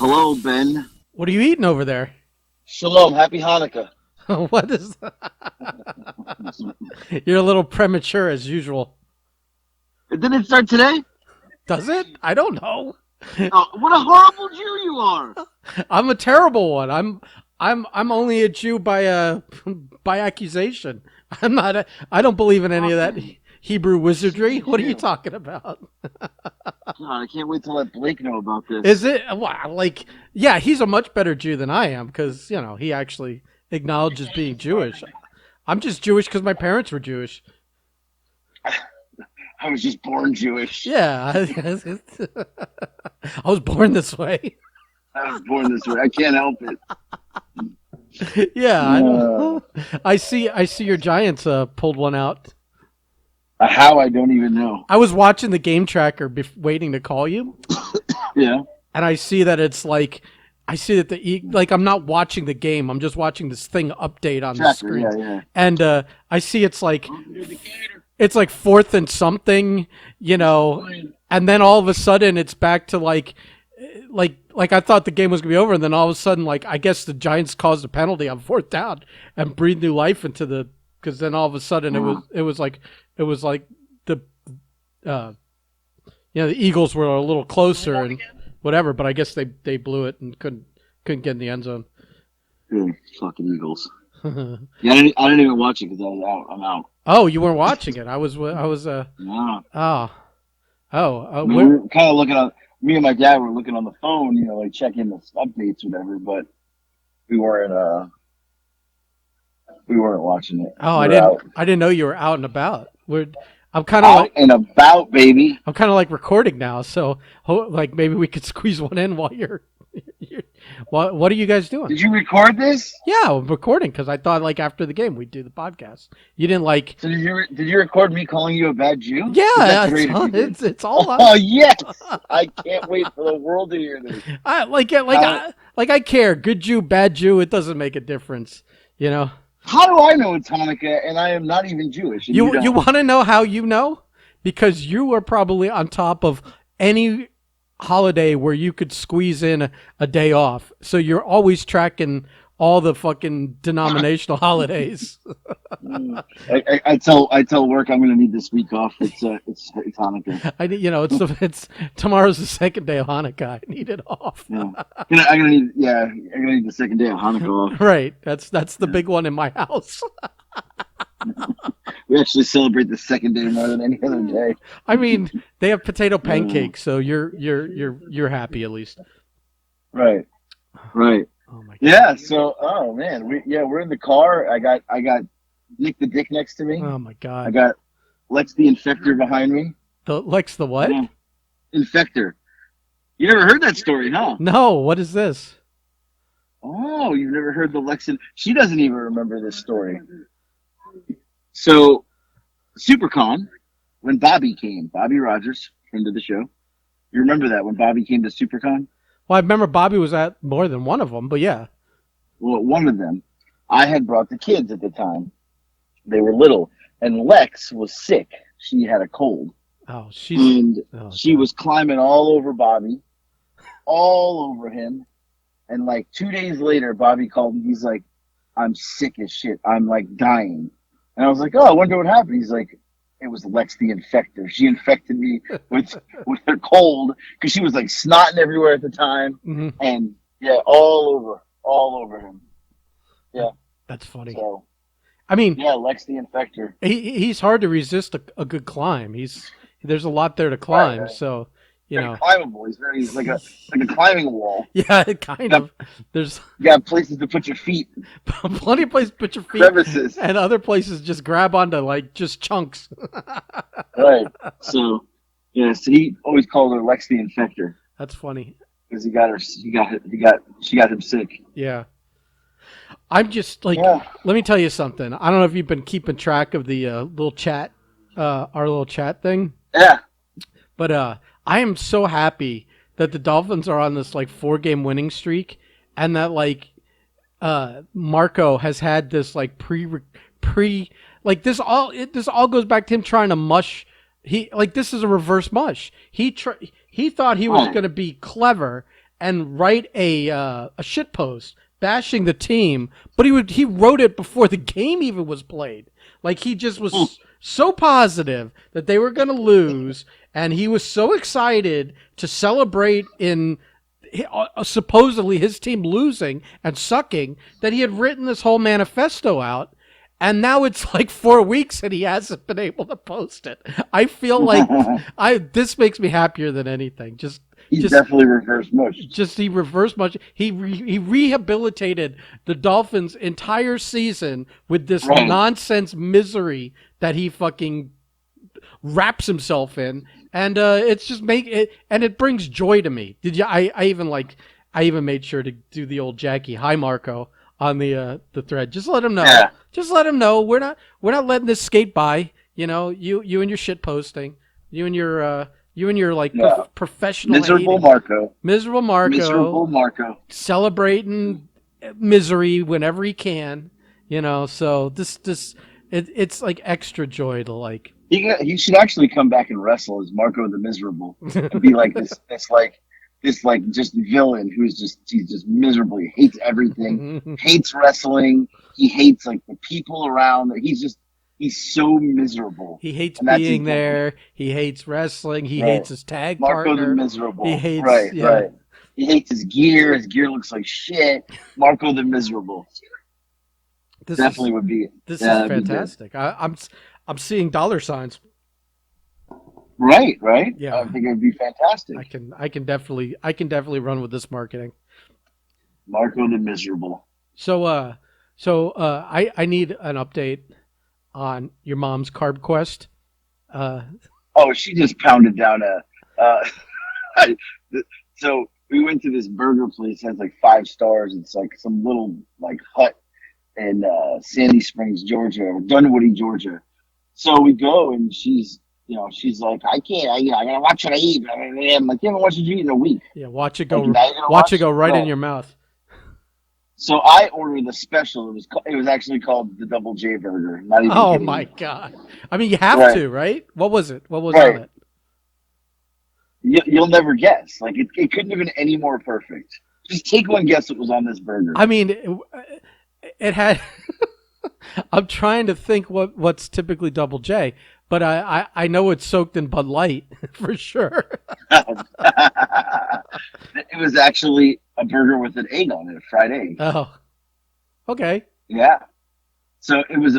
Hello, Ben. What are you eating over there? Shalom. Happy Hanukkah. What is You're a little premature as usual. Didn't it start today? Does it? I don't know. Oh, what a horrible Jew you are. I'm a terrible one. I'm only a Jew by by accusation. I don't believe in any of that Hebrew wizardry. What are you talking about? God, I can't wait to let Blake know about this. Is it like yeah, he's a much better Jew than I am because, he actually acknowledges being Jewish. I'm just Jewish because my parents were Jewish. I was just born Jewish. Yeah. I was born this way. I was born this way. I can't help it. Yeah. I see your Giants pulled one out. How I don't even know. I was watching the game tracker waiting to call you. Yeah. And I see that it's like I'm not watching the game. I'm just watching this thing update on the screen. Yeah. And I see it's like fourth and something, and then all of a sudden it's back to like I thought the game was gonna be over, and then all of a sudden, like, I guess the Giants caused a penalty on fourth down and breathed new life into because then all of a sudden it was like the the Eagles were a little closer and whatever, but I guess they blew it and couldn't get in the end zone. Fucking Eagles. Yeah, I didn't even watch it because I was out. I'm out. Oh, you weren't watching it. I was No. Where, We were kind of looking on. Me and my dad were looking on the phone, like checking the updates, whatever. But we weren't watching it. oh, We I were didn't out. I didn't know you were out and about. I'm kind of Out like and about, baby. I'm kind of like recording now, so like maybe we could squeeze one in while you're what are you guys doing? Did you record this? Yeah, I'm recording because I thought like after the game we'd do the podcast. You didn't like? So did you record me calling you a bad Jew? Yeah, That's great if you did. it's all. Oh yes! I can't wait for the world to hear this. I care. Good Jew, bad Jew. It doesn't make a difference. How do I know it's Hanukkah and I am not even Jewish? And You don't? want to know how you know? Because you are probably on top of any holiday where you could squeeze in a day off. So you're always tracking all the fucking denominational holidays. I tell work I'm going to need this week off. It's Hanukkah. It's tomorrow's the second day of Hanukkah. I need it off. Yeah. I'm gonna need the second day of Hanukkah off. Right. That's the big one in my house. We actually celebrate the second day more than any other day. I mean, they have potato pancakes, so you're happy at least. Right. Oh my God. Yeah. So, oh man, we're in the car. I got Nick the Dick next to me. Oh my God. I got Lex the Infector behind me. Lex the what? Yeah. Infector. You never heard that story, huh? No. What is this? Oh, you've never heard the Lex? She doesn't even remember this story. So, SuperCon, when Bobby Rogers, friend of the show, you remember that when Bobby came to SuperCon? Well, I remember Bobby was at more than one of them, but yeah. Well, one of them, I had brought the kids at the time. They were little, and Lex was sick. She had a cold. Oh, she God. was climbing all over Bobby, all over him. And like 2 days later, Bobby called me. He's like, "I'm sick as shit. I'm like dying." And I was like, "Oh, I wonder what happened." He's like, "It was Lex the Infector. She infected me with her cold because she was like snotting everywhere at the time, mm-hmm. and yeah, all over him." Yeah, that's funny. So, I mean, yeah, Lex the Infector. He's hard to resist a good climb. There's a lot there to climb, right. So climbable. He's like a climbing wall. Yeah, kind of. You got places to put your feet. Plenty of places to put your feet. Crevices. And other places just grab onto like just chunks. Right. So he always called her Lex the Infector. That's funny. Because she got him sick. Yeah. I'm just like, Let me tell you something. I don't know if you've been keeping track of the little chat, our little chat thing. Yeah. But I am so happy that the Dolphins are on this like 4-game winning streak, and that like Marco has had this like pre like this all goes back to him trying to mush. This is a reverse mush. He thought he was going to be clever and write a shit post bashing the team, but he wrote it before the game even was played. Like he just was so positive that they were going to lose, and he was so excited to celebrate in supposedly his team losing and sucking that he had written this whole manifesto out. And now it's like 4 weeks and he hasn't been able to post it. I feel like this makes me happier than anything. He's definitely reverse mush. He reverse mush. He rehabilitated the Dolphins' entire season with this nonsense misery that he fucking wraps himself in, and it's just and it brings joy to me. I even made sure to do the old Jackie hi Marco on the thread. Just let him know. Yeah. Just let him know we're not letting this skate by. You know, you and your shit posting, you and your like professional miserable Marco celebrating misery whenever he can. You know, so it's like extra joy to like. He should actually come back and wrestle as Marco the Miserable and be like this just villain he's just miserable. He hates everything, hates wrestling. He hates like the people around. He's so miserable. He hates being there. He hates wrestling. He hates his tag Marco partner. the Miserable. He hates right. He hates his gear. His gear looks like shit. Marco the Miserable. This would be it. This is fantastic. I'm seeing dollar signs. Right. Yeah, I think it would be fantastic. I can definitely run with this marketing. Marco the Miserable. So I need an update on your mom's carb quest. She just pounded down so we went to this burger place that has like 5 stars. It's like some little like hut in Sandy Springs, Georgia, or Dunwoody, Georgia. So we go and she's like, I gotta watch what I eat. I'm like, you haven't watched what you eat in a week. Yeah, watch it go right in your mouth. So I ordered the special. It was actually called the Double J Burger. Not even kidding. My God. I mean, you have to, right? What was it? What was on it? You'll never guess. Like it couldn't have been any more perfect. Just take one guess what was on this burger. I mean, it had. I'm trying to think what's typically Double J, but I know it's soaked in Bud Light for sure. It was actually a burger with an egg on it, a fried egg. Oh, okay. Yeah. So it was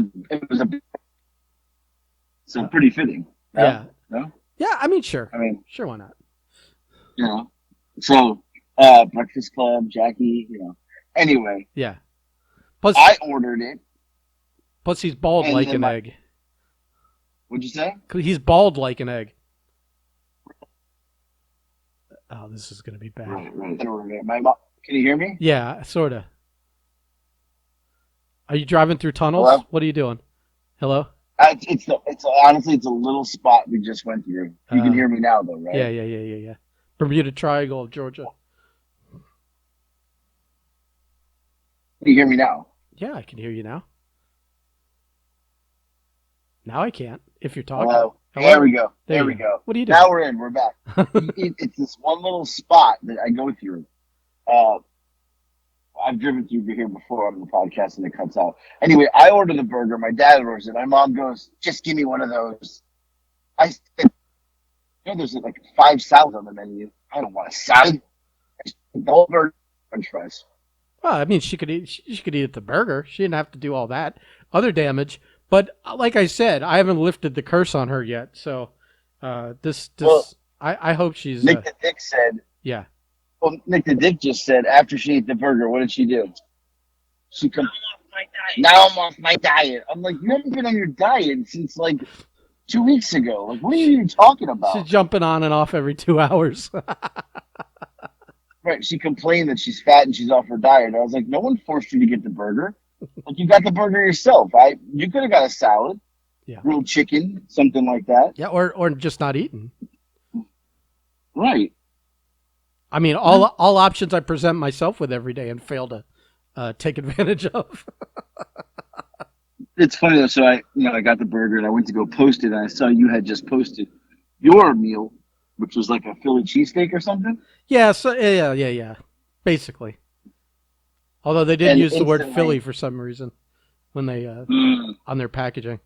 pretty fitting. No? Yeah. No? Yeah, I mean, sure. Sure, why not? You know. So Breakfast Club, Jackie, Anyway. Yeah. Plus, I ordered it. Plus, he's bald like an egg. What'd you say? He's bald like an egg. Oh, this is going to be bad. Right. Can you hear me? Yeah, sort of. Are you driving through tunnels? Hello? What are you doing? Hello? Honestly, it's a little spot we just went through. You can hear me now, though, right? Yeah. Bermuda Triangle of Georgia. Can you hear me now? Yeah, I can hear you now. Now I can't, if you're talking. Hello? There we go. There we go. What are you doing? Now we're in. We're back. It's this one little spot that I go through. I've driven through here before on the podcast, and it cuts out. Anyway, I order the burger. My dad orders it. My mom goes, just give me one of those. I said, there's like 5 salads on the menu. I don't want a salad. The whole burger, French fries. Well, I mean, she could eat the burger. She didn't have to do all that other damage. But like I said, I haven't lifted the curse on her yet. So I hope she's. Nick the Dick said. Yeah. Well, Nick the Dick just said after she ate the burger, what did she do? Now I'm off my diet. I'm like, you haven't been on your diet since like 2 weeks ago. Like, what are you even talking about? She's jumping on and off every 2 hours. Right. She complained that she's fat and she's off her diet. I was like, no one forced you to get the burger. Like, you got the burger yourself. You could have got a salad, grilled chicken, something like that. Yeah, or just not eating. Right. I mean, all options I present myself with every day and fail to take advantage of. It's funny though. So I got the burger and I went to go post it, and I saw you had just posted your meal which was like a Philly cheesesteak or something. Yeah, so yeah. Basically. Although they did And use the word Philly instantly, for some reason when they mm, on their packaging.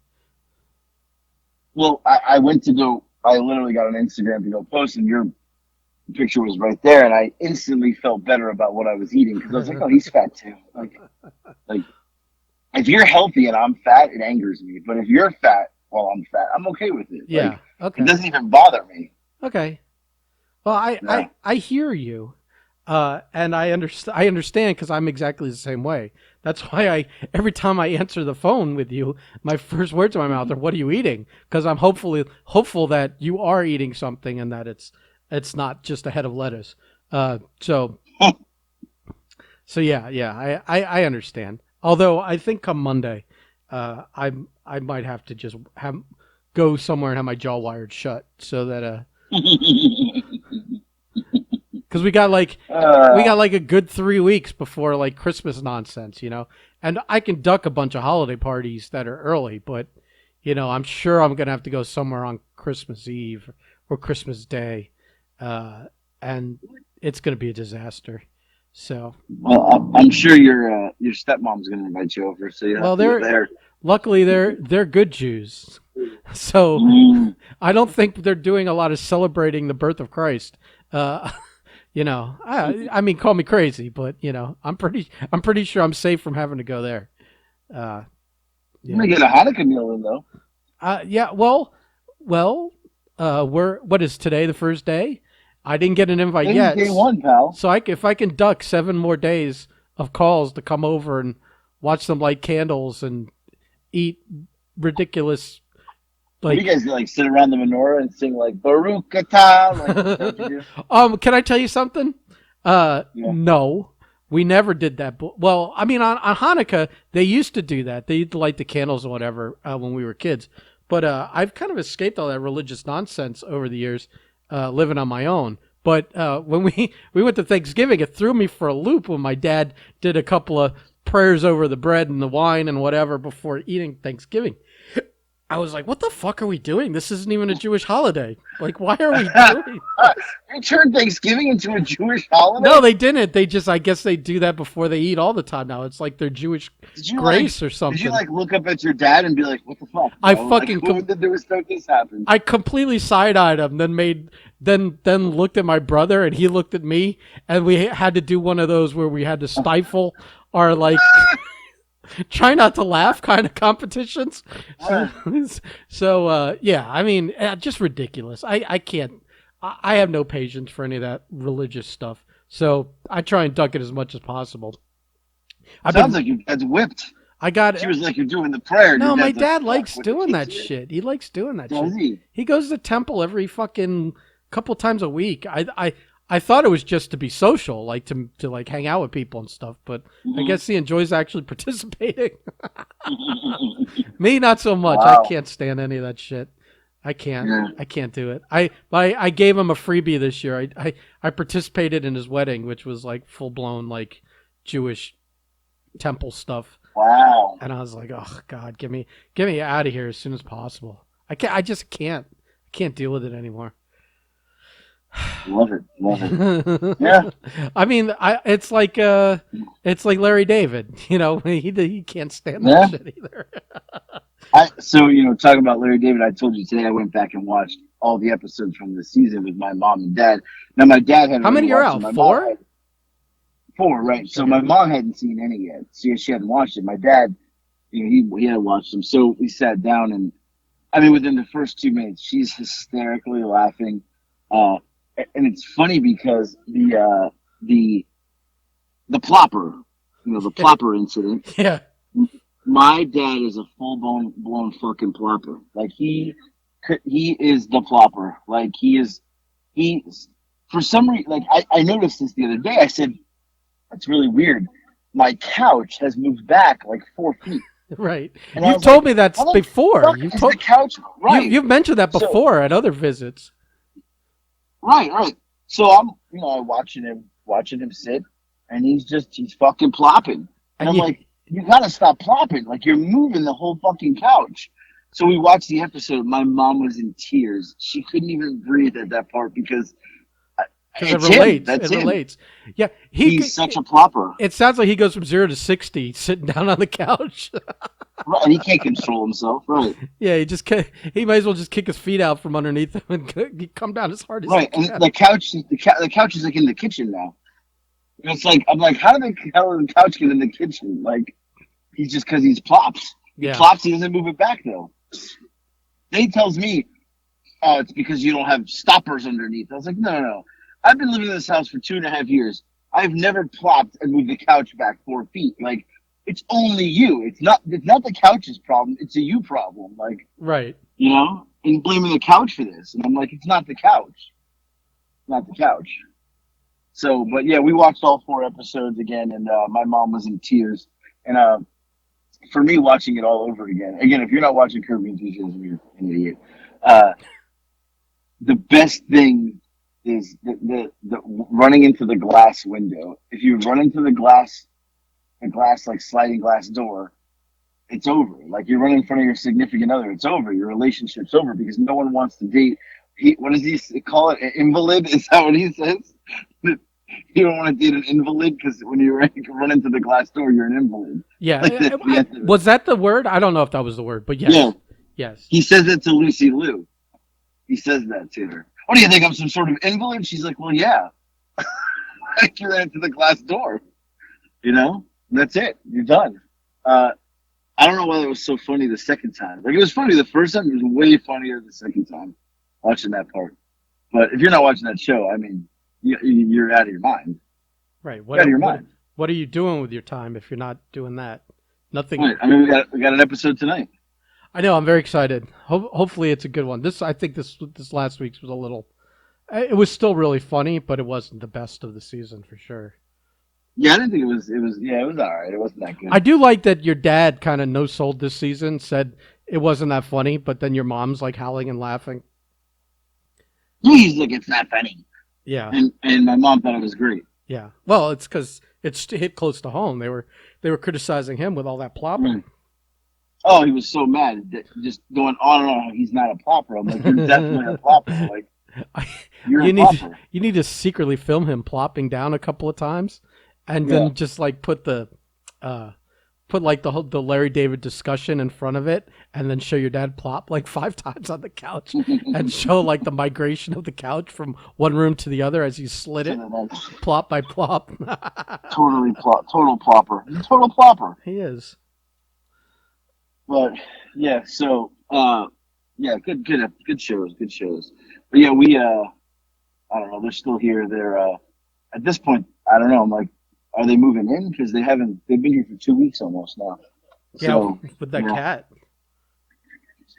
well, I went to go. I literally got on Instagram to go post, and your picture was right there, and I instantly felt better about what I was eating because I was like, oh, he's fat too. Like if you're healthy and I'm fat, it angers me. But if you're fat while I'm fat, I'm okay with it. Like Yeah. it Okay. doesn't even bother me. Okay. Well, Yeah. I hear you, and I understand because I'm exactly the same way. That's why I every time I answer the phone with you, my first words in my mouth are, "What are you eating?" Because I'm hopeful that you are eating something and that it's not just a head of lettuce. So yeah, I understand. Although I think come Monday, I might have to just have go somewhere and have my jaw wired shut so that because we uh, got like a good 3 weeks before like Christmas nonsense, you know. And I can duck a bunch of holiday parties that are early, but I'm sure I'm gonna have to go somewhere on Christmas Eve or Christmas Day, uh, and it's gonna be a disaster. So, well, I'm sure your stepmom's gonna invite you over, so you have well, to go they're there. luckily they're good Jews, so Mm, I don't think they're doing a lot of celebrating the birth of Christ. Uh, I mean, call me crazy, but I'm pretty sure I'm safe from having to go there. Uh, I'm yeah, gonna get a Hanukkah meal in though. yeah. Well, we're what is today the first day? I didn't get an invite Today's yet, day one, pal. so if I can duck 7 more days of calls to come over and watch them light candles and eat ridiculous What do you like. guys do? Like sit around the menorah and sing like Baruch Atah? Like is that what you do? Can I tell you something? Yeah. No, we never did that. Well, I mean, on Hanukkah, they used to do that. They used to light the candles or whatever when we were kids. But I've kind of escaped all that religious nonsense over the years, living on my own. But when we went to Thanksgiving, it threw me for a loop when my dad did a couple of prayers over the bread and the wine and whatever before eating Thanksgiving. I was like, what the fuck are we doing? This isn't even a Jewish holiday. Like, why are we doing? You turned Thanksgiving into a Jewish No, holiday? they didn't. They just, I guess they do that before they eat all the time now. It's like their Jewish Did you like grace or did you something. like look up at your dad and be like, what the fuck, I bro? Like fucking, what did this make this happen? I completely side-eyed him, then looked at my brother and he looked at me and we had to do one of those where we had to stifle our like, try not to laugh kind of competitions. So, yeah, I mean, just ridiculous. I can't, I have no patience for any of that religious stuff. So I try and duck it as much as possible. I've Sounds been, like your dad's whipped. I got, She was like, you're doing the prayer, and your no, my dad's like, dad fuck, likes with the doing kids that here? shit. He likes doing that Does shit. he? He goes to temple every fucking couple times a week. I thought it was just to be social, like to like hang out with people and stuff, but I Hmm. guess he enjoys actually participating. Me, not so much. I Wow. can't stand any of that shit. I can't. Yeah. I can't do it. I gave him a freebie this year. I participated in his wedding, which was like full blown like Jewish temple stuff, Wow. and I was like, oh God, get me out of here as soon as possible. I just can't. I can't deal with it anymore. Love it. Love it. Yeah. I mean, it's like Larry David. He can't stand that Yeah. shit either. Talking about Larry David, I told you today I went back and watched all the episodes from the season with my mom and dad. Now my dad had How already many are watched it. out? My mom Four? had four, right? So Okay. my mom hadn't seen any yet. She hadn't watched it. My dad, he had watched them. So we sat down, and I mean, within the first 2 minutes, she's hysterically laughing. Uh, and it's funny because the plopper, the plopper incident. Yeah. My dad is a full blown fucking plopper. Like he is the plopper. Like he for some reason. Like I noticed this the other day. I said that's really weird. My couch has moved back like 4 feet, Right. and I You've was like, told me that how the before. fuck is the couch right? You've mentioned that So before at other visits. right. So I'm I watching him sit, and he's fucking plopping, and And I'm you like, you gotta stop plopping. Like you're moving the whole fucking couch. So we watched the episode. My mom was in tears. She couldn't even breathe at that part because Because it it's him. relates. It That's him. relates. Yeah, He's such a plopper. it sounds like he goes from 0 to 60 sitting down on the couch. Right, and he can't control himself. Right. Yeah, he might as well just kick his feet out from underneath him and come down as hard as he Right. And can. the couch is like in the kitchen now. And it's like I'm like, how did the hell did the couch get in the kitchen? Like he's just because he's plops. He Yeah, plops. He doesn't move it back though. They tells me, oh, it's because you don't have stoppers underneath. I was like, no, no, no. I've been living in this house for 2.5 years. I've never plopped and moved the couch back 4 feet. Like, it's only you. It's not the couch's problem. It's a you problem. Like, right. and blaming the couch for this. And I'm like, it's not the couch. Not the couch. So, but yeah, we watched all 4 episodes again, and my mom was in tears. And for me, watching it all over again, if you're not watching Curb Your Enthusiasm, you're an idiot. Uh, the best thing is the running into the glass window. If you run into the glass like sliding glass door, it's over. Like you run in front of your significant other, it's over. Your relationship's over because no one wants to date. What does he call it? An invalid? Is that what he says? You don't want to date an invalid because when you run into the glass door, you're an invalid. Yeah, Like that's the end of it. was that the word? I don't know if that was the word, but Yeah, yes, yes. he says it to Lucy Liu. He says that to her. What do you think? I'm some sort of invalid? She's like, well, yeah. Like you ran into the glass door. That's it. You're done. Uh, I don't know why it was so funny the second time. Like it was funny the first time. It was way funnier the second time watching that part. But if you're not watching that show, I mean, you're out of your mind. Right. You're out of your mind. What are you doing with your time if you're not doing that? Nothing. Right. I mean, we got an episode tonight. I know. I'm very excited. Hopefully, it's a good one. I think this last week's was a little. It was still really funny, but it wasn't the best of the season for sure. Yeah, I didn't think it was. It was. Yeah, it was all right. It wasn't that good. I do like that your dad kind of no sold this season. Said it wasn't that funny, but then your mom's like howling and laughing. He's like, it's not funny. Yeah. And my mom thought it was great. Yeah. Well, it's because it's hit close to home. They were criticizing him with all that plopping. Right. Oh, he was so mad, just going on and on. He's not a plopper. I'm like, you're definitely a plopper. Like, you're a plopper. You need to secretly film him plopping down a couple of times, and then just like put like the Larry David discussion in front of it, and then show your dad plop like 5 times on the couch, and show like the migration of the couch from one room to the other as you slid it, plop by plop. Total plopper. He's a total plopper. He is. But yeah, so yeah, good shows. But yeah, we I don't know, they're still here. They're at this point, I don't know. I'm like, are they moving in? Because they've been here for 2 weeks almost now. Yeah, So, with that cat.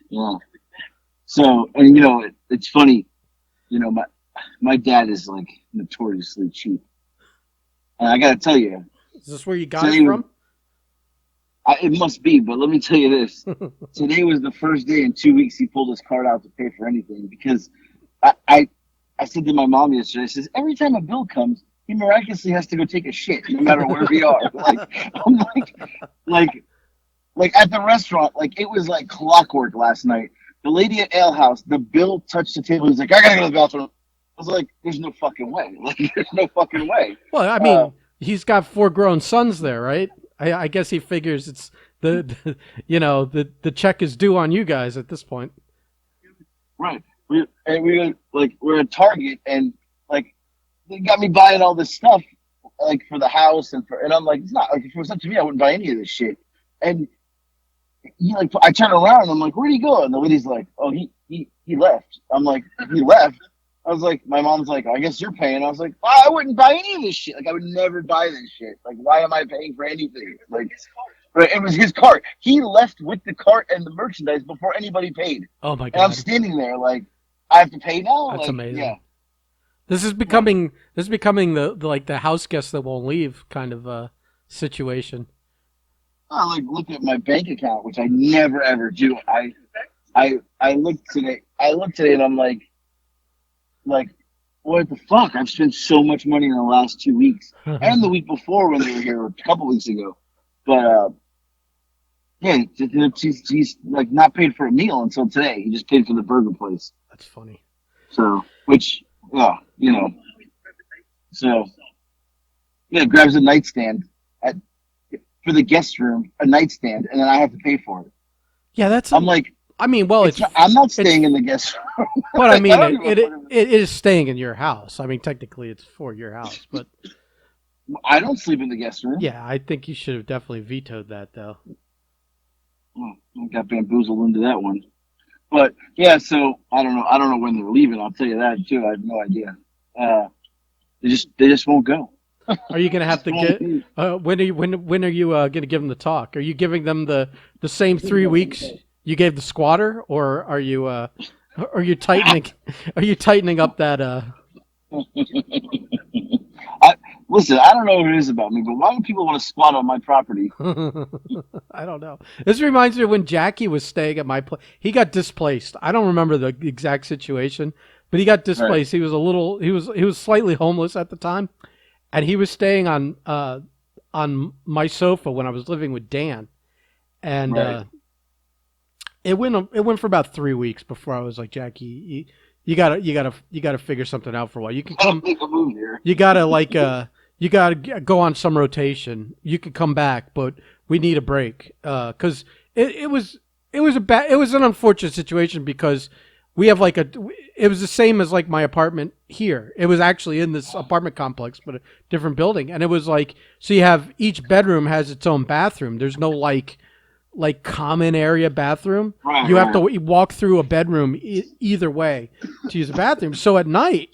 Yeah. So, and it's funny, my dad is like notoriously cheap, and I got to tell you, Is this where you got it from? it must be, but let me tell you this: today was the first day in 2 weeks he pulled his card out to pay for anything because I said to my mom yesterday, I says every time a bill comes, he miraculously has to go take a shit, no matter where we are. I'm like at the restaurant, like it was like clockwork last night. The lady at Ale House, the bill touched the table. He's like, I gotta go to the bathroom. I was like, there's no fucking way. Like, there's no fucking way. Well, I mean, he's got 4 grown sons there, right? I guess he figures it's the check is due on you guys at this point. Right. We're at Target and like they got me buying all this stuff like for the house and I'm like, it's not like if it was up to me, I wouldn't buy any of this shit. And I turn around and I'm like, where'd he go? And the lady's like, oh, he left. I'm like, he left. I was like, my mom's like, I guess you're paying. I was like, oh, I wouldn't buy any of this shit. Like, I would never buy this shit. Like, why am I paying for anything? Like, but it was his cart. He left with the cart and the merchandise before anybody paid. Oh my God! And I'm standing there like, I have to pay now. That's like, amazing. Yeah. This is becoming the house guest that won't leave kind of situation. I like look at my bank account, which I never ever do. I looked today. And I'm like, what the fuck? I've spent so much money in the last 2 weeks and the week before when they were here a couple weeks ago. But Yeah, he's like not paid for a meal until today. He just paid for the burger place. That's funny. So, which, yeah, so yeah, grabs a nightstand at for the guest room, a nightstand, and then I have to pay for it. Yeah, that's I'm a. like, I mean, well, it's not, I'm not it's staying in the guest room. but I Like, I mean, don't give a fuck. it is staying in your house. I mean, technically, it's for your house, but I don't sleep in the guest room. yeah, I think you should have definitely vetoed that, though. I got bamboozled into that one. But yeah, so I don't know. I don't know when they're leaving. I'll tell you that too. I have no idea. Uh, they just won't go. Are you gonna Just have to won't get? leave. When are you gonna give them the talk? Are you giving them the same 3 weeks you gave the squatter, or are you tightening are you tightening up that I, listen, I don't know what it is about me, but why do people want to squat on my property? I don't know. This reminds me of when Jackie was staying at my place. He got displaced. I don't remember the exact situation, but he got Right, displaced. He was slightly homeless at the time, and he was staying on my sofa when I was living with Dan, and right. it went for about 3 weeks before I was like, Jackie, you gotta figure something out for a while. You can Gotta come. make a move here. You gotta you gotta go on some rotation. You could come back, but we need a break because it was an unfortunate situation because we have like it was the same as like my apartment here. It was actually in this apartment complex, but a different building, and it was like so you have each bedroom has its own bathroom. There's no like common area bathroom. Right, You have to right. walk through a bedroom either way to use the bathroom. So at night,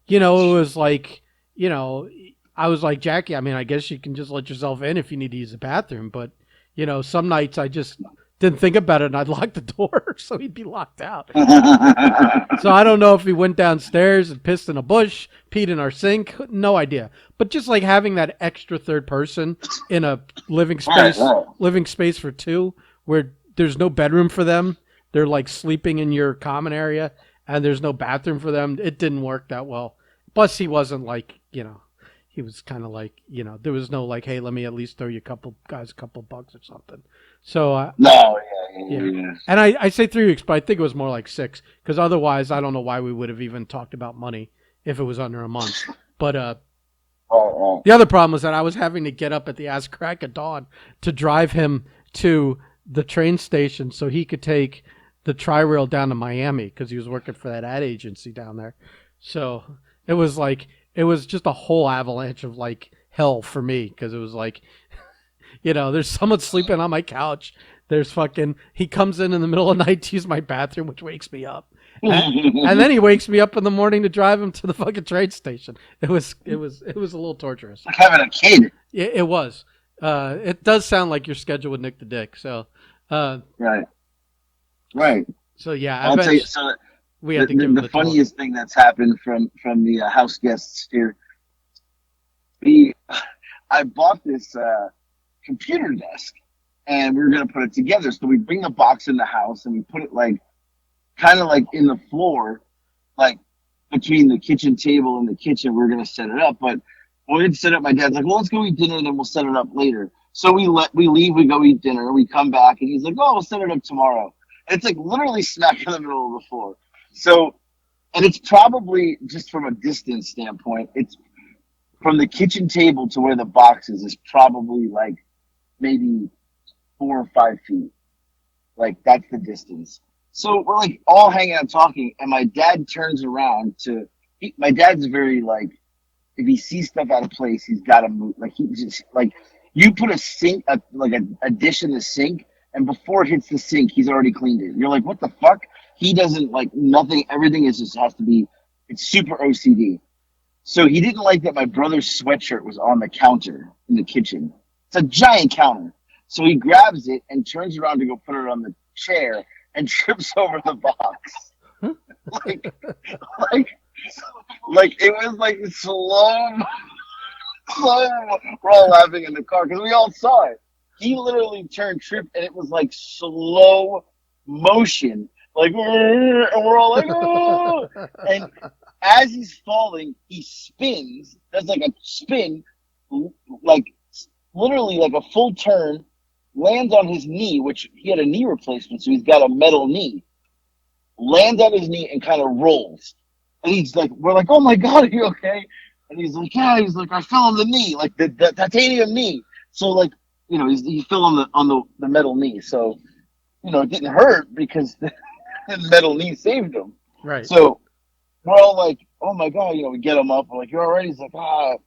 it was like, I was like, Jackie, I mean, I guess you can just let yourself in if you need to use the bathroom. But, some nights I just didn't think about it and I'd lock the door so he'd be locked out. So I don't know if he went downstairs and pissed in a bush, peed in our sink. No idea. But just like having that extra third person in a living Right, space, right. living space for two, where there's no bedroom for them. They're like sleeping in your common area, and there's no bathroom for them. It didn't work that well. Plus, he wasn't like he was kind of like there was no like, hey, let me at least throw you a couple guys a couple bucks or something. So No, yeah, yeah, yeah. yeah. And I say 3 weeks, but I think it was more like six because otherwise I don't know why we would have even talked about money if it was under a month. But Right, right. the other problem was that I was having to get up at the ass crack of dawn to drive him to the train station so he could take the tri-rail down to Miami because he was working for that ad agency down there. So it was like it was just a whole avalanche of like hell for me because it was like there's someone sleeping on my couch. There's fucking. He comes in the middle of the night to use my bathroom, which wakes me up. And then he wakes me up in the morning to drive him to the fucking train station. It was a little torturous. Like having a kid. It was. It does sound like your schedule with Nick the Dick. Uh, Right, right. so yeah, I'll tell you. eventually So we had to give him the the talk. funniest thing that's happened from the house guests here. We I bought this computer desk, and we were gonna put it together. So we bring the box in the house, and we put it like kind of like in the floor, like between the kitchen table and the kitchen. We are gonna set it up, but when we had set it up, my dad's like, "Well, let's go eat dinner, and then we'll set it up later." So we leave, we go eat dinner, we come back, and he's like, "Oh, we'll set it up tomorrow." And it's like literally smack in the middle of the floor. So, and it's probably just from a distance standpoint, it's from the kitchen table to where the box is probably like maybe 4 or 5 feet. Like that's the distance. So we're like all hanging out talking, and my dad turns around my dad's very like, if he sees stuff out of place, he's got to move. Like he just like you put a sink, like a dish in the sink, and before it hits the sink, he's already cleaned it. You're like, what the fuck? He doesn't like nothing. Everything is just has to be. It's super OCD. So he didn't like that my brother's sweatshirt was on the counter in the kitchen. It's a giant counter. So he grabs it and turns around to go put it on the chair and trips over the box. Like, like, like it was like slow. We're all laughing in the car because we all saw it. He literally turned, tripped, and it was like slow motion. Like, and we're all like, oh! And as he's falling, he spins. That's like a spin, like literally like a full turn, lands on his knee, which he had a knee replacement, so he's got a metal knee. Lands on his knee and kind of rolls. And he's like, we're like, oh my God, are you okay? And he's like, yeah. He's like, I fell on the knee, like the titanium knee. So like, he fell on the metal knee. So it didn't hurt because the metal knee saved him. Right. So we're all like, oh my God, we get him up. We're like, you're all right? He's like, that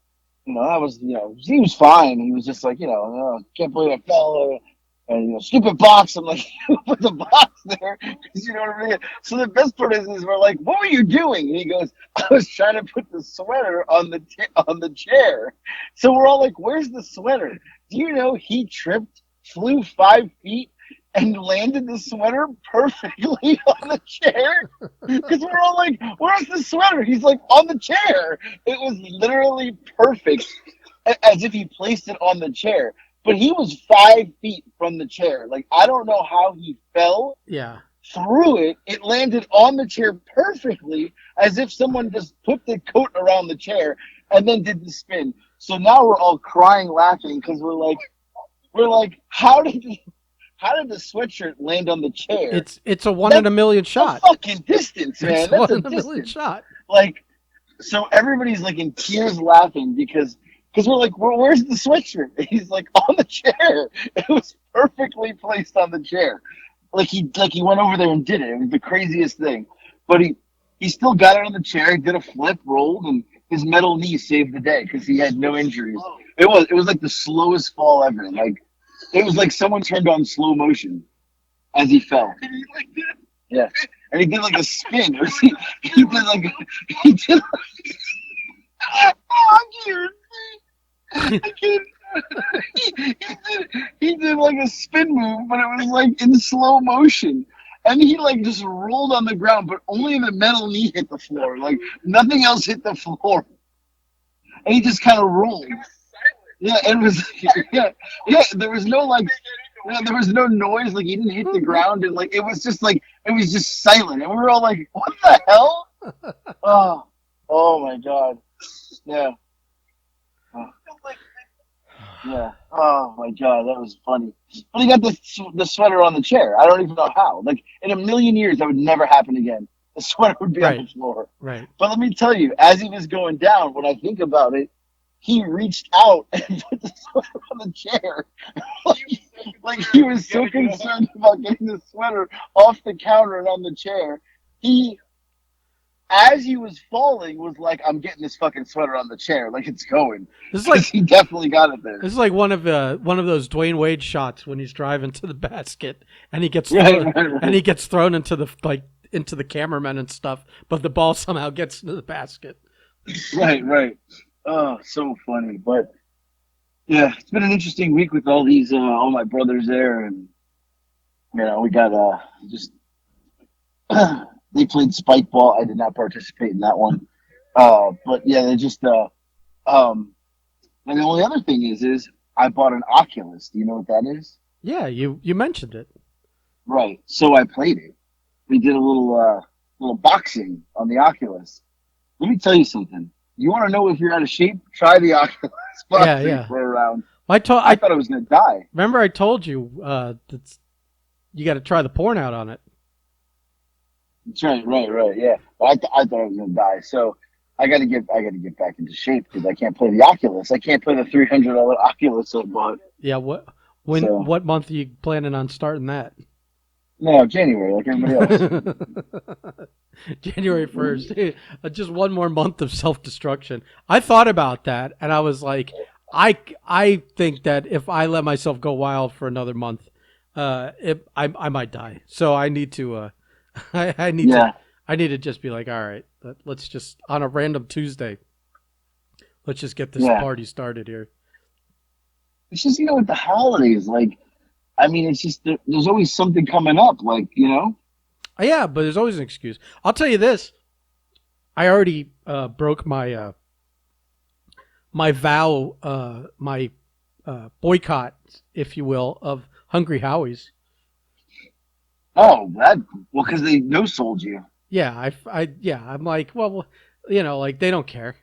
was, he was fine. He was just like, can't believe I fell. And stupid box. I'm like, put the box there, because you know what I mean. So the best part is we're like, what were you doing? And he goes, I was trying to put the sweater on the chair. So we're all like, where's the sweater? Do you know he tripped, flew 5 feet, and landed the sweater perfectly on the chair? Because we're all like, where's the sweater? He's like, on the chair. It was literally perfect, as if he placed it on the chair. But he was 5 feet from the chair. Like, I don't know how he fell. Yeah. Through it. It landed on the chair perfectly, as if someone just put the coat around the chair and then did the spin. So now we're all crying, laughing, because we're like, how did the sweatshirt land on the chair? It's a one in a million shot. A fucking distance, man. It's That's one a in a million distance. shot. Like, so everybody's like in tears laughing because we're like, where's the sweatshirt? And he's like, on the chair. It was perfectly placed on the chair. Like he went over there and did it. It was the craziest thing. But he still got it on the chair, did a flip, rolled, and his metal knee saved the day because he had no injuries. It was like the slowest fall ever. Like, it was like someone turned on slow motion as he fell. Yeah. And he did like a spin. He did like I can't. He did like a spin move, but it was like in slow motion. And he like just rolled on the ground, but only the metal knee hit the floor. Like nothing else hit the floor. And he just kind of rolled. Yeah, it was yeah. There was no there was no noise. Like he didn't hit the ground, and like it was just silent. And we were all like, "What the hell?" Oh my God. Yeah. Oh. Yeah. Oh my God, that was funny. But he got the sweater on the chair. I don't even know how. Like in a million years, that would never happen again. The sweater would be on the floor. Right. But let me tell you, as he was going down, when I think about it, he reached out and put the sweater on the chair. like he was so concerned about getting the sweater off the counter and on the chair. As he was falling, was like, I'm getting this fucking sweater on the chair. Like, it's going. This is like he definitely got it there. This is like one of those Dwayne Wade shots when he's driving to the basket and he gets thrown, and he gets thrown into the cameraman and stuff, but the ball somehow gets into the basket. Right. Oh, so funny. But yeah, it's been an interesting week with all these all my brothers there, and we got just they played spike ball. I did not participate in that one. But yeah, they just and the only other thing is I bought an Oculus. Do you know what that is? Yeah, you mentioned it. Right. So I played it. We did a little boxing on the Oculus. Let me tell you something. You want to know if you're out of shape? Try the Oculus boxing for a round. I thought I was going to die. Remember I told you you got to try the porn out on it. That's right. Yeah, but I thought I was going to die. So I got to get back into shape because I can't play the Oculus. I can't play the $300 Oculus I bought. Yeah. What month are you planning on starting that? No, January, like everybody else. January 1st. Just one more month of self-destruction. I thought about that, and I was like, I think that if I let myself go wild for another month, I might die. So I need to. I need to just be like, all right, let's just on a random Tuesday, let's just get this party started here. It's just with the holidays, like. I mean, it's just there's always something coming up, like. Yeah, but there's always an excuse. I'll tell you this: I already broke my my vow, my boycott, if you will, of Hungry Howie's. Oh, because they no-sold you. Yeah, I'm like, well, like they don't care.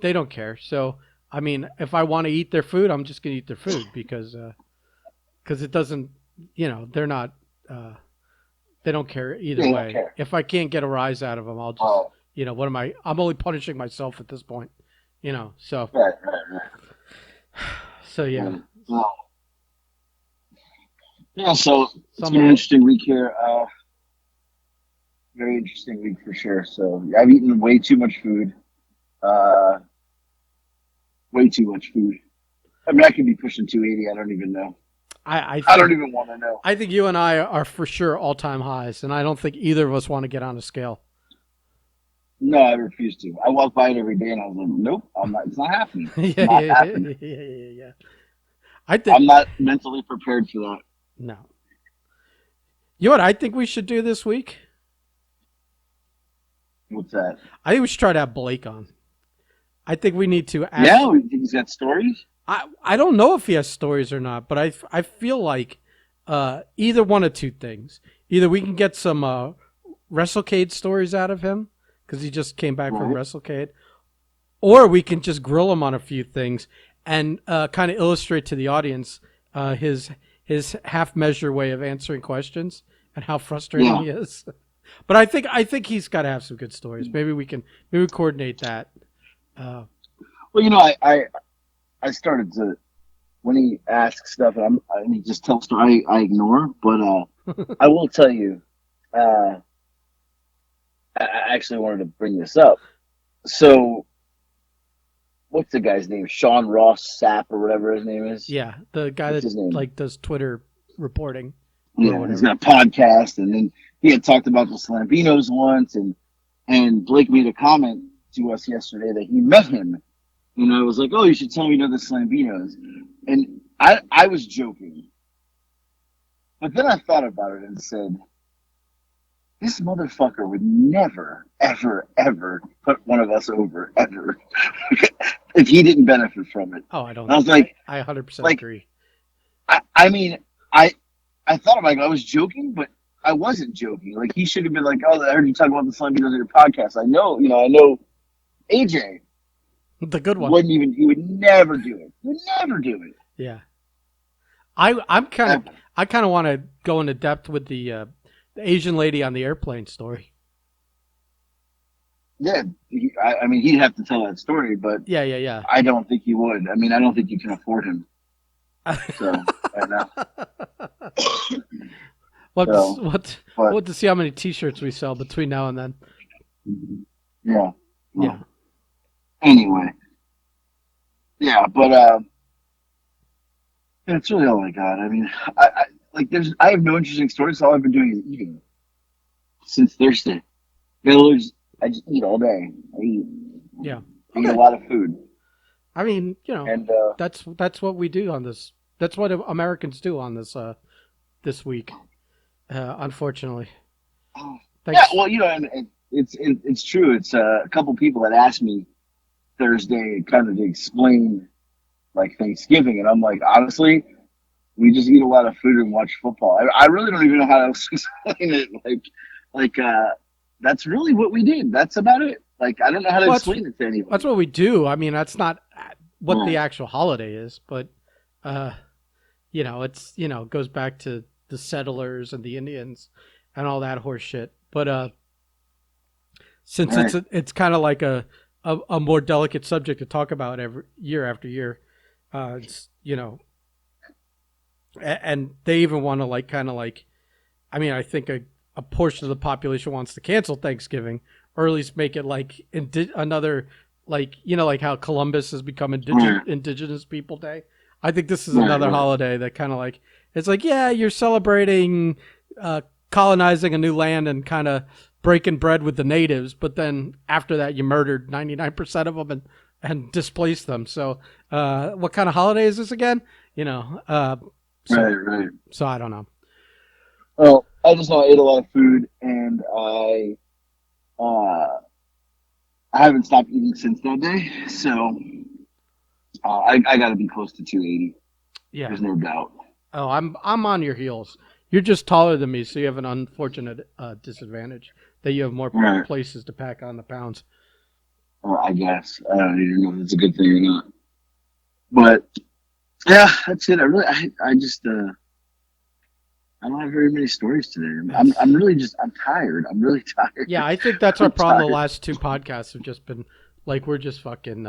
They don't care. So, I mean, if I want to eat their food, I'm just going to eat their food because because it doesn't, they're not, they don't care either They don't way. care. If I can't get a rise out of them, I'll just, Oh, what am I? I'm only punishing myself at this point, So, right. so yeah, Right. Well, yeah. So it's some been of an it. interesting week here. Very interesting week for sure. So I've eaten way too much food. Uh, way too much food. I mean, I could be pushing 280. I don't even know. I, I I don't think, even want to know. I think you and I are for sure all time highs, and I don't think either of us want to get on a scale. No, I refuse to. I walk by it every day, and I was like, nope, I'm not. It's not happening. It's Yeah, not yeah, yeah, happening. yeah, yeah, yeah. I think I'm not mentally prepared for that. no. You know what I think we should do this week? What's that? I think we should try to have Blake on. I think we need to ask. Yeah, we think he's got stories. I don't know if he has stories or not, but I feel like either one of two things. Either we can get some WrestleCade stories out of him because he just came back from Right. WrestleCade, or we can just grill him on a few things and kind of illustrate to the audience his half measure way of answering questions and how frustrating Yeah. he is. But I think he's got to have some good stories. Maybe we coordinate that. Uh, Well, I started to when he asks stuff, and he just tells story. I ignore, but I will tell you. Uh, I actually wanted to bring this up. So, what's the guy's name? Sean Ross Sapp or whatever his name is. yeah, the guy What's that his name? like does Twitter reporting or Yeah, he's whatever. got a podcast, and then he had talked about the Slambinos once, and Blake made a comment to us yesterday that he met him. And I was like, "Oh, you should tell me you know the Slambinos." And I was joking, but then I thought about it and said, "This motherfucker would never, ever, ever put one of us over ever if he didn't benefit from it." Oh, And I was like, I 100% like agree. I mean, I thought about it, I was joking, but I wasn't joking. Like he should have been like, "Oh, I heard you talk about the Slambinos on your podcast." I know AJ The good one. wouldn't even. He would never do it. He would never do it. Yeah. I'm kind of Ever. I kind of want to go into depth with the Asian lady on the airplane story. Yeah, I mean, he'd have to tell that story, but Yeah, yeah, I don't think he would. I mean, I don't think you can afford him. So, yeah. I know. We'll have, So, to, we'll, have to, but we'll have to see how many T-shirts we sell between now and then. yeah. Yeah. Well, anyway, yeah, but that's really all I got. I mean, I have no interesting stories. All I've been doing is eating since Thursday. In other words, I just eat all day. Yeah. I eat a Okay. lot of food, I mean, and that's what we do on this. That's what Americans do on this week. Unfortunately. yeah. Thanks. Well, and it's true. It's a couple people that asked me Thursday kind of to explain like Thanksgiving, and I'm like, honestly, we just eat a lot of food and watch football. I really don't even know how to explain it. That's really what we did. That's about it. Like I don't know how to Well, explain it to that's anybody. what we do. I mean, that's not what the Yeah. actual holiday is, but uh, it's goes back to the settlers and the Indians and all that horse shit. But since Right. it's kind of like a more delicate subject to talk about every year after year, it's and they even want to like kind of like, I mean, I think a portion of the population wants to cancel Thanksgiving or at least make it like another like like how Columbus has become Right. Indigenous People Day. I think this is Right. another Right. holiday that kind of like it's like yeah, you're celebrating colonizing a new land and kind of breaking bread with the natives, but then after that you murdered 99% of them and displaced them. So what kind of holiday is this again? So Right. Right. so I don't know. Well, I just know I ate a lot of food, and uh, I haven't stopped eating since that day. So I got to be close to 280. Yeah. There's no doubt. Oh, I'm on your heels. You're just taller than me, so you have an unfortunate disadvantage that you have more Right. places to pack on the pounds. I guess I don't even know if it's a good thing or not. But yeah, that's it. I just I don't have very many stories today. I'm really just I'm tired. I'm really tired. Yeah, I think that's our I'm problem. The tired. last two podcasts have just been like we're just fucking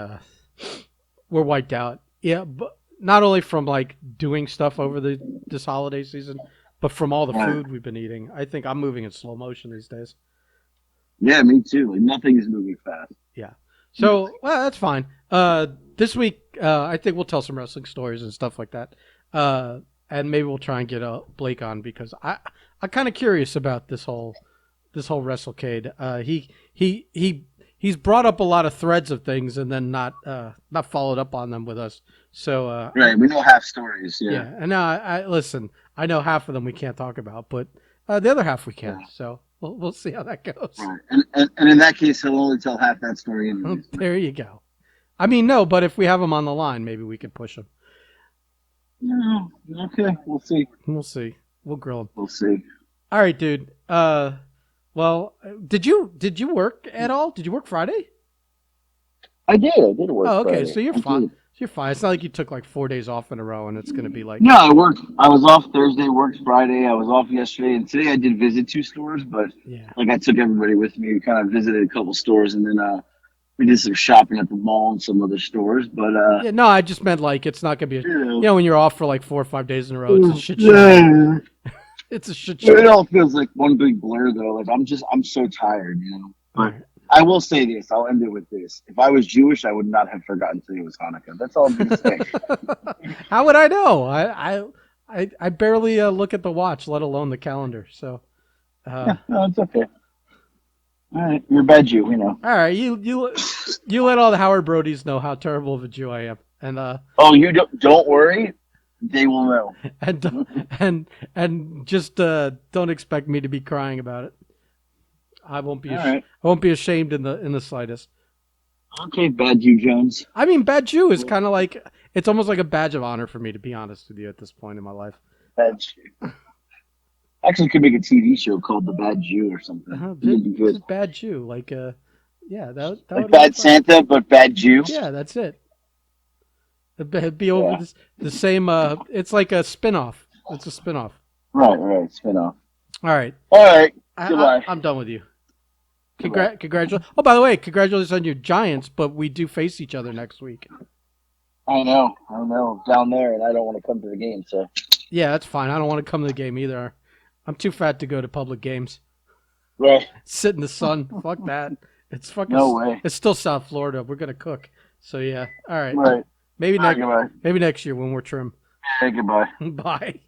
we're wiped out. Yeah, but not only from like doing stuff over this holiday season, but from all the Right. food we've been eating. I think I'm moving in slow motion these days. Yeah, me too. Like nothing is moving fast. Yeah. So, Nothing. well, that's fine. This week, I think we'll tell some wrestling stories and stuff like that. And maybe we'll try and get Blake on because I'm kind of curious about this whole WrestleCade. He's brought up a lot of threads of things and then not followed up on them with us. So Right. We know half stories. Yeah. yeah, and now I listen. I know half of them we can't talk about, but the other half we Yeah. can. So we'll see how that goes. Right. And in that case, he'll only tell half that story Well, anyways. there you go. I mean, no, but if we have him on the line, maybe we could push him. Yeah. Okay. We'll see. We'll see. We'll grill him. We'll see. All right, dude. Well, did you work at all? Did you work Friday? I did. I did work Oh, okay. Friday. So you're I fine. did. You're fine. It's not like you took like 4 days off in a row, and it's gonna be like, No, I worked. I was off Thursday, worked Friday. I was off yesterday, and today I did visit two stores. But yeah, like I took everybody with me. We kind of visited a couple stores, and then we did some shopping at the mall and some other stores. But yeah. No, I just meant like it's not gonna be. you When you're off for like 4 or 5 days in a row, it's a know, shit show. yeah. It's a shit It show. all feels like one big blur, though. Like I'm so tired, you know. All But right. I will say this. I'll end it with this. If I was Jewish, I would not have forgotten today was Hanukkah. That's all I'm gonna say. How would I know? I barely look at the watch, let alone the calendar. So, Yeah, no, it's okay. All right, you're a bad Jew, you know. all right, you let all the Howard Brodies know how terrible of a Jew I am, and Oh, you don't worry. They will know. and and just don't expect me to be crying about it. I won't be All right. I won't be ashamed in the slightest. Okay, bad Jew Jones. I mean, bad Jew is kind of like it's almost like a badge of honor for me, to be honest with you, at this point in my life. Bad Jew. Actually, could make a TV show called The Bad Jew or something. It'd be good. Just bad Jew, like yeah, that Like would be Bad fun. Santa, but Bad Jew. Yeah, that's it. It'd be over Yeah. the same. It's like a spin-off. It's a spin-off. Right, right. Spin off. All right, All right. Goodbye. I'm done with you. Goodbye. Congratulations! Oh, by the way, congratulations on your Giants. But we do face each other next week. I know. Down there, and I don't want to come to the game, so. Yeah, that's fine. I don't want to come to the game either. I'm too fat to go to public games. Right. Sit in the sun. Fuck that. It's fucking. No way. It's still South Florida. We're gonna cook. So yeah. All right. Right. Maybe All right, next. goodbye. Maybe next year when we're trim. Hey, goodbye. Bye.